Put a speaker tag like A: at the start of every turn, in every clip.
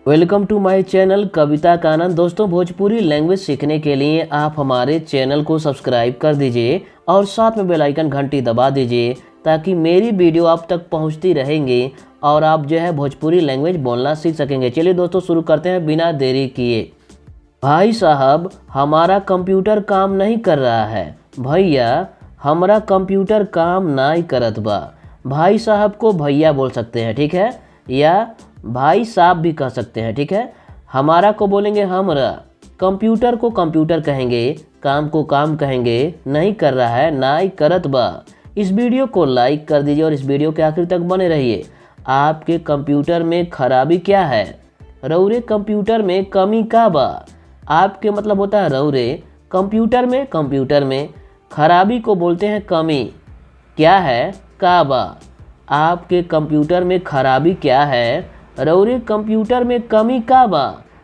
A: Welcome to my channel कविता कानन। दोस्तों, Bhojpuri language सीखने के लिए आप हमारे चैनल को सब्सक्राइब कर दीजिए और साथ में बेल आइकन घंटी दबा दीजिए ताकि मेरी वीडियो आप तक पहुंचती रहेंगी और आप भोजपुरी लैंग्वेज बोलना सीख सकेंगे। चलिए दोस्तों, शुरू करते हैं बिना देरी किए। भाई साहब, हमारा कंप्यूटर काम नहीं कर रहा है। भैया, हमारा कंप्यूटर काम नहीं करत बा। भाई साहब को भैया बोल सकते हैं, ठीक है, या भाई साहब भी कह सकते हैं, ठीक है। हमारा को बोलेंगे हमरा, कंप्यूटर को कंप्यूटर कहेंगे, काम को काम कहेंगे, नहीं कर रहा है नहीं करत बा। इस वीडियो को लाइक कर दीजिए और इस वीडियो के आखिर तक बने रहिए। आपके कंप्यूटर में खराबी क्या है? रौरे कंप्यूटर में कमी का बा? आपके मतलब होता है रौरे कंप्यूटर में खराबी को बोलते हैं कमी। क्या है? का बा। आपके कंप्यूटर में खराबी क्या है? रौरे कंप्यूटर में कमी का बा।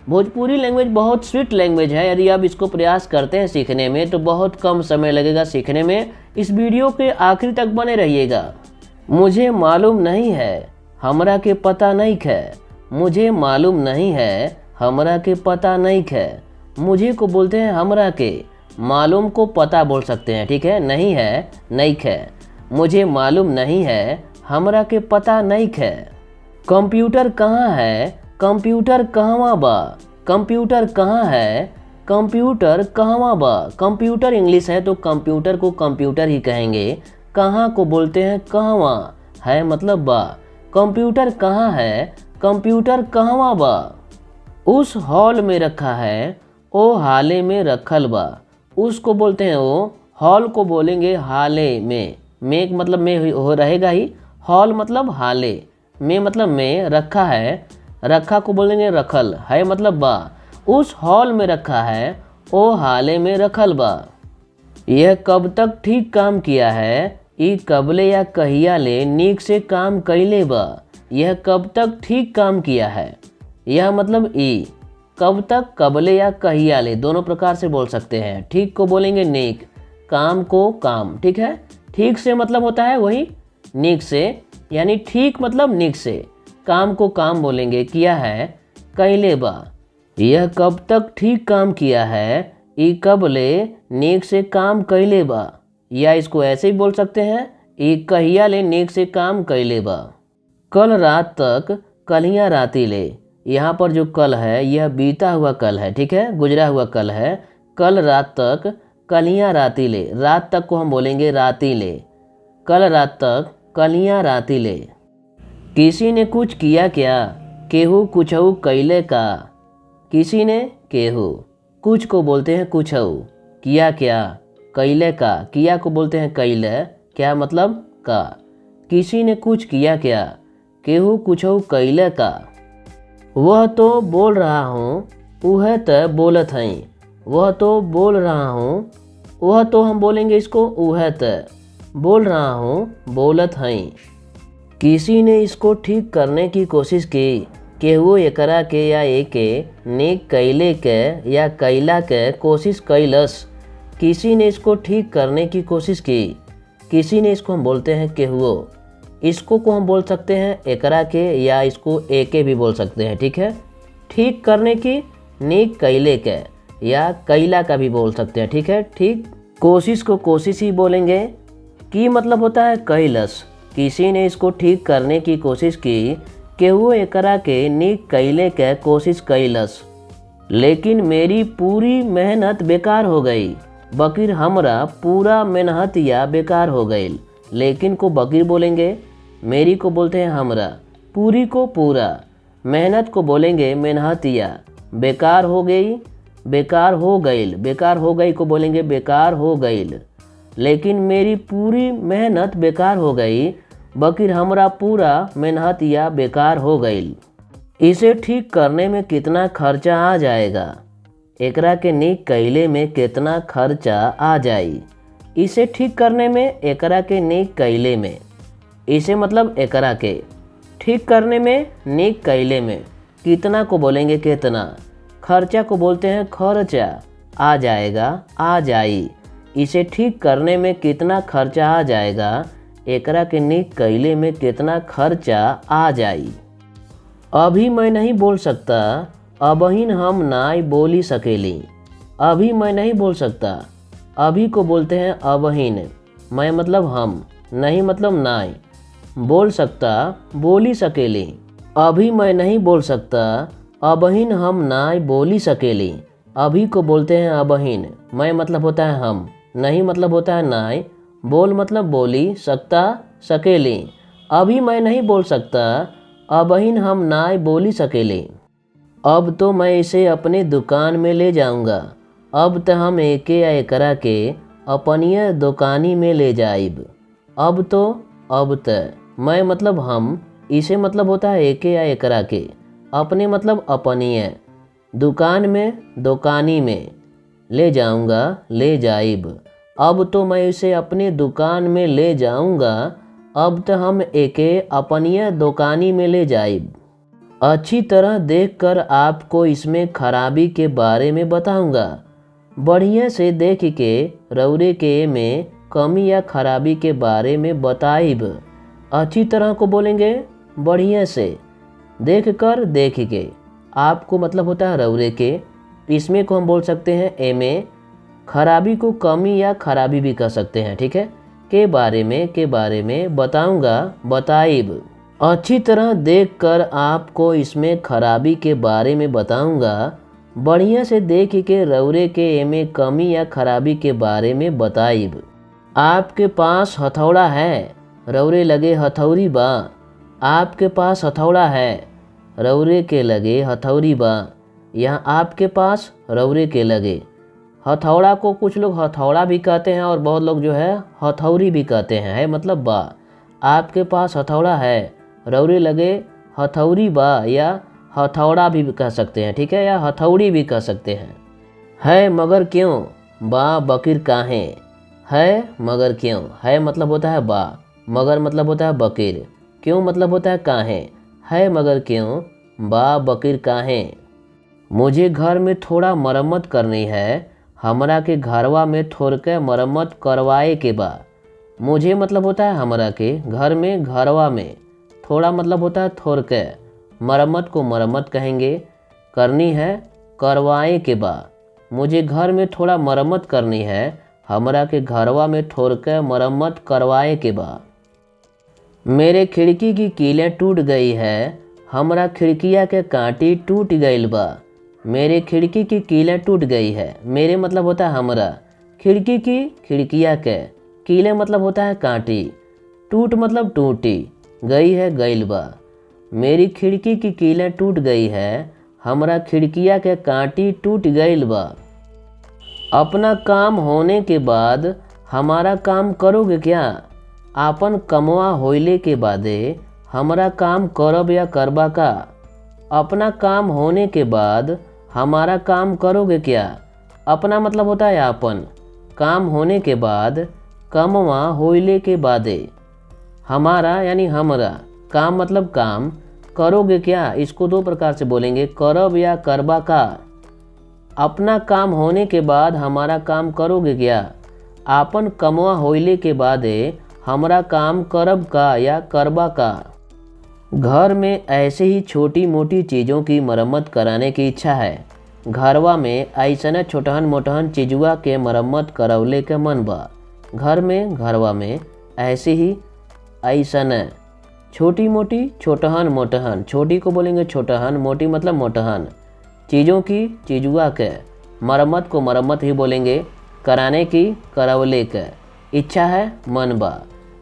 A: भोजपुरी लैंग्वेज बहुत स्वीट लैंग्वेज है। यदि आप इसको प्रयास करते हैं सीखने में तो बहुत कम समय लगेगा सीखने में। इस वीडियो के आखिर तक बने रहिएगा। मुझे मालूम नहीं है, हमरा के पता नहीं है। मुझे मालूम नहीं है, हमरा के पता नहीं है। मुझे को बोलते हैं हमरा के, मालूम को पता बोल सकते हैं, ठीक है, नहीं है नहीं है। मुझे मालूम नहीं है, हमरा के पता नहीं है। कंप्यूटर कहाँ है? कंप्यूटर कहवा बा। कंप्यूटर कहाँ है? कंप्यूटर कहवा बा। कंप्यूटर इंग्लिश है तो कंप्यूटर को कंप्यूटर ही कहेंगे। कहाँ को बोलते हैं कहवा, है मतलब बा। कंप्यूटर कहाँ है? कंप्यूटर कहवा बा। उस हॉल में रखा है, ओ हाले में रखल बा। उसको बोलते हैं ओ, हॉल को बोलेंगे हाले में। में मतलब में हो रहेगा ही, हॉल मतलब हाले, में मतलब में, रखा है, रखा को बोलेंगे रखल, है मतलब बा। उस हॉल में रखा है, ओ हाले में रखल बा। यह कब तक ठीक काम किया है? ई कबले या कहिया ले नीक से काम कैले बा। यह कब तक ठीक काम किया है? यह मतलब ई, कब तक, कबले या कहिया ले दोनों प्रकार से बोल सकते हैं। ठीक को बोलेंगे नीक, काम को काम, ठीक है। ठीक से मतलब होता है वही नीक से, यानी ठीक मतलब नीक से। काम को काम बोलेंगे, किया है, कैले बा। यह कब तक ठीक काम किया है? ई कबले नीक से काम कैले बा। या इसको ऐसे ही बोल सकते हैं, ई कहिया ले नीक से काम कैले बा। कल रात तक, कलियाँ राती ले। यहाँ पर जो कल है यह बीता हुआ कल है, ठीक है, गुजरा हुआ कल है। कल रात तक, कलियाँ राती ले। रात तक को हम बोलेंगे राती ले। कल रात तक, कलियाँ राती ले। किसी ने कुछ किया क्या? केहू कुछऊ कैले का। किसी ने, केहू, कुछ को बोलते हैं कुछऊ, किया क्या, कैले का। किया को बोलते हैं कैले, क्या मतलब का। किसी ने कुछ किया क्या, केहू कुछऊ कैले का। वह तो बोल रहा हूँ, वह तो बोलत हई। वह तो बोल रहा हूँ, वह तो हम बोलेंगे इसको वह तो, बोल रहा हूँ, बोलत हई। किसी ने इसको ठीक करने की कोशिश की। केहू एकरा के या एके नेक कैले के या कैला के कोशिश कैलस। किसी ने इसको ठीक करने की कोशिश की। किसी ने इसको हम बोलते हैं केहुओ। इसको को हम बोल सकते हैं एकरा के या इसको एके भी बोल सकते हैं, ठीक है। ठीक करने की, नेक कैले के या कैला का भी बोल सकते हैं, ठीक है। ठीक कोशिश को कोशिश ही बोलेंगे। की मतलब होता है कैलस। किसी ने इसको ठीक करने की कोशिश की, केहू एकरा के नीक कैले के कोशिश कैलस। लेकिन मेरी पूरी मेहनत बेकार हो गई। बकीर हमरा पूरा मेहनत या बेकार हो गई। लेकिन को बकीर बोलेंगे, मेरी को बोलते हैं हमरा, पूरी को पूरा, मेहनत को बोलेंगे मेहनत या। बेकार हो गई, बेकार हो गई, बेकार हो गई को बोलेंगे बेकार हो गई। लेकिन मेरी पूरी मेहनत बेकार हो गई, बकीर हमरा पूरा मेहनत या बेकार हो गई। इसे ठीक करने में कितना खर्चा आ जाएगा? एकरा के नीक कैले में कितना खर्चा आ जाई। इसे ठीक करने में, एकरा के नीक कैले में। इसे मतलब एकरा के, ठीक करने में, नीक कैले में। कितना को बोलेंगे कितना। खर्चा को बोलते हैं खर्चा, आ जाएगा, आ जाई। इसे ठीक करने में कितना खर्चा आ जाएगा, एकरा के नीक कैले में कितना खर्चा आ जाई। अभी मैं नहीं बोल सकता, अबहिन हम नाय बोली सकेली। अभी मैं नहीं बोल सकता, अभी को बोलते हैं अबहिन, मैं मतलब हम, नहीं मतलब नाय, बोल सकता बोली सकेली। अभी मैं नहीं बोल सकता, अबहिन हम नाय बोली सकेली। अभी को बोलते हैं अबहिन, मैं मतलब होता है हम, नहीं मतलब होता है नाय, बोल मतलब बोली, सकता सकेली। अभी मैं नहीं बोल सकता, अबहिन हम नाय बोली सकेली। अब तो मैं इसे अपने दुकान में ले जाऊंगा। अब तो हम एके या एकरा के अपनिय दुकानी में ले जाइब। अब तो, अब त, मैं मतलब हम, इसे मतलब होता है एके या एकरा के, अपने मतलब अपनिय, दुकान में दुकानी में, ले जाऊंगा ले जाइब। अब तो मैं इसे अपने दुकान में ले जाऊंगा। अब तो हम एके अपनिय दुकानी में ले जाइब। अच्छी तरह देखकर आपको इसमें खराबी के बारे में बताऊंगा। बढ़िया से देख के रौरे के में कमी या खराबी के बारे में बताइब। अच्छी तरह को बोलेंगे बढ़िया से, देख के, आपको मतलब होता है रौरे के, इसमें को हम बोल सकते हैं ए में, खराबी को कमी या खराबी भी कह सकते हैं, ठीक है। के बारे में बताऊंगा, बताइब। अच्छी तरह देखकर आपको इसमें खराबी के बारे में बताऊंगा। बढ़िया से देख के रौरे के ए में कमी या खराबी के बारे में बताइब। आपके पास हथौड़ा है, रौरे लगे हथौड़ी बा। आपके पास हथौड़ा है, रौरे के लगे हथौड़ी बा। यहाँ आपके पास, रौरे के लगे। हथौड़ा को कुछ लोग हथौड़ा भी कहते हैं और बहुत लोग जो है हथौड़ी भी कहते हैं, है मतलब बा। आपके पास हथौड़ा है, रौरे लगे हथौड़ी बा, या हथौड़ा भी कह सकते हैं, ठीक है, या हथौड़ी भी कह सकते हैं। है मगर क्यों, बा बकीर काहे। है मगर क्यों, है मतलब होता है बा, मगर मतलब होता है बकीर, क्यों मतलब होता है काहे। है मगर क्यों, बा बकीर काहे। मुझे घर में थोड़ा मरम्मत करनी है, हमरा के घरवा में थोड़ के मरम्मत करवाए के बा। मुझे मतलब होता है हमरा के, घर में घरवा में, थोड़ा मतलब होता है थोड़ के, मरम्मत को मरम्मत कहेंगे, करनी है करवाए के बा। मुझे घर में थोड़ा मरम्मत करनी है, हमरा के घरवा में थोड़ के मरम्मत करवाए के बा। मेरे खिड़की की कीलें टूट गई है, हमरा खिड़किया के कांटी टूट गईल बा। मेरे खिड़की की कीलें टूट गई है, मेरे मतलब होता है हमरा, खिड़की की खिड़किया के, कीलें मतलब होता है कांटी, टूट मतलब टूटी, गई है गईल बा। मेरी खिड़की की कीलें टूट गई है, हमरा खिड़किया के कांटी टूट गईल बा। अपना काम होने के बाद हमारा काम करोगे क्या। आपन कमवा होइले के बादे हमारा काम करब या करबा का। अपना काम होने के बाद हमारा काम करोगे क्या। अपना मतलब होता है आपन, काम होने के बाद, कमवा होइले के बादे, हमारा यानी हमरा, काम मतलब काम, करोगे क्या, इसको दो प्रकार से बोलेंगे, करब या करबा का। अपना काम होने के बाद हमारा काम करोगे क्या। आपन कमवा होइले के बादे हमरा काम करब का या करबा का। घर में ऐसे ही छोटी मोटी चीज़ों की मरम्मत कराने की इच्छा है। घरवा में ऐसने छोटहन मोटहन चीजुआ के मरम्मत करवले के मन बा। घर में घरवा में ऐसे ही ऐसने छोटी मोटी, छोटहन मोटहन, छोटी को बोलेंगे छोटहन, मोटी मतलब मोटहन, चीज़ों की चीजुआ के, मरम्मत को मरम्मत ही बोलेंगे, कराने की करवले के, इच्छा है मन बा।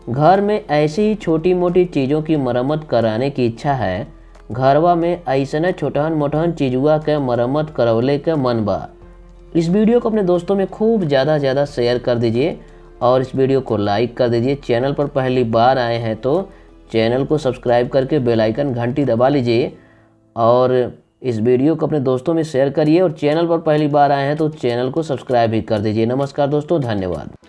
A: घर में ऐसी ही छोटी मोटी चीज़ों की मरम्मत कराने की इच्छा है। घरवा में ऐसने छोटहन मोटहन चीजुआ के मरम्मत करवले के मन बा। इस वीडियो को अपने दोस्तों में खूब ज़्यादा शेयर कर दीजिए और इस वीडियो को लाइक कर दीजिए। चैनल पर पहली बार आए हैं तो चैनल को सब्सक्राइब करके बेल आइकन घंटी दबा लीजिए और इस वीडियो को अपने दोस्तों में शेयर करिए और चैनल पर पहली बार आए हैं तो चैनल को सब्सक्राइब भी कर दीजिए। नमस्कार दोस्तों, धन्यवाद।